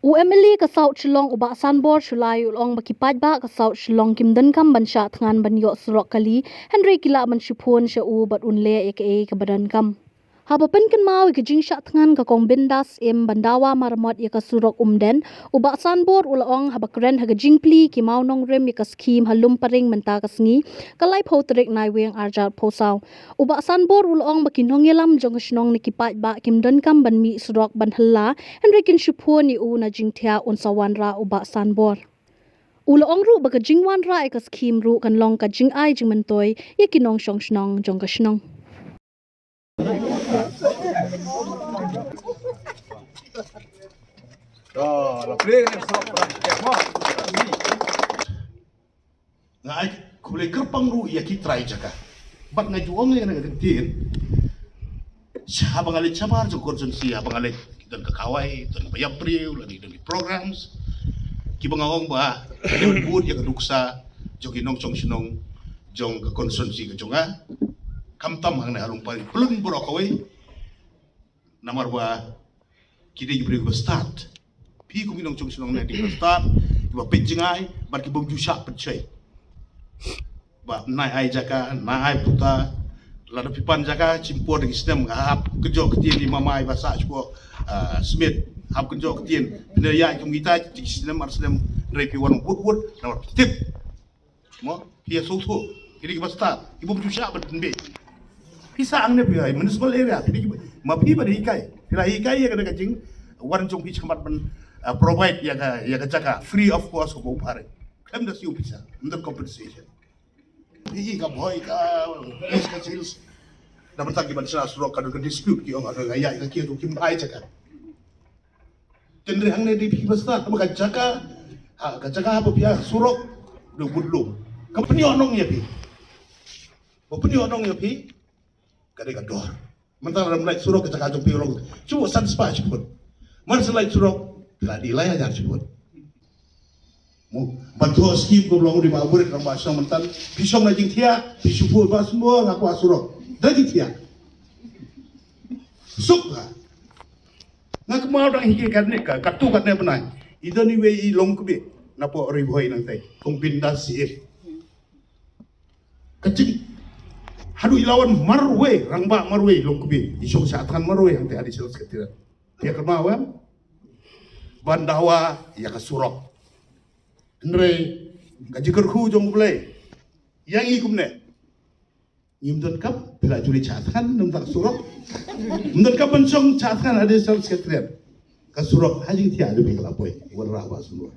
UMLE ka South Shillong uba sanbor shulai ulong makipaj ba ka South Shillong kimdan kam bansha thangan banyo surok kali Henry kila man shipon sha u bat unle aka ka badan kam haba pen kan mau ka jing sha thangan ka kong bindas em bandawa marmot ya ka surok umden uba sanbor ulong haba kren ha jing pli ki mau nong rem ya ka skim halum paring menta ka sngi kalai photrik nai weng arjat posaw uba sanbor ulong bakinong yelam jong shnong ni kipaj ba kimdan kam ban mi surok ban halla Henry kin shipon ni u na jing thia un sawan ra uba sanbor ulong ru baka jingwan ra ka skim ru kan long ka jing ai jing mantoi ya kinong shong shnong jong ka shnong Ngai kulai kerpang ru ya ki try jaka bak ngai juang le ngai tin sabang ale cabar jo korjon si abang ale dan ka kawai dan bayap priu lagi demi programs ki bangawong ba le bud ya kaduksa jo ki nong chong sinong jong ka konsumsi ka jonga kam tam hang na halung pa pelun bro kawai namar ba ki de bri ko start pi ku minong chong sinong na di start ba pejingai bar ki bom ju sha pechai ba nai ai jaka nai ai puta lada pipan jaka cimpor di sistem hap kejo ketien di mamai basa ko smith hap kejo ketien benda ya jung kita di sistem ar sistem repi wan wood na tip mo pia soto kiri ki basta ibu jusha ba be pisa ang ne bi municipal area kiri ma pi ba hikai kira hikai ya kada jing wan jung pi chamat ban provide ya ka jaka free of cost ko pare kam da siu pisa under compensation Hii ka boy ka is ka sales dapat tagi ban sa surok ka do dispute ki ong ada gaya ka ki do kim ai jaka tendre hang ne di pi basta ta ka jaka ka jaka apa pia surok do budlu ka peni onong ya pi bo peni onong ya pi ka de ka dor mentang ram lai surok ka jaka jong pi orang cu san spa pun man selai surok la di lai ajar pun bantu skim ko belum di mabur kan bahasa mentan pisong na jing thia pisupu ba semua ngaku asurok dadi thia sukha ngak mau dang hiki kan ne ka katu kan ne benai idoni we I long kubi na po ri boy nang tai kong pindas si kacing hadu ilawan marwe rangba marwe long kubi isong saatan marwe yang tai adi selos ketira ya kemawam bandawa ya kasurok Andre gaji kerhu jong boleh yang ikum ne Nimdan kap bila juri catkan nemtak surok Nimdan kap pensong catkan ada sel sekretariat ka surok hajing tiada bela boy warah ba semua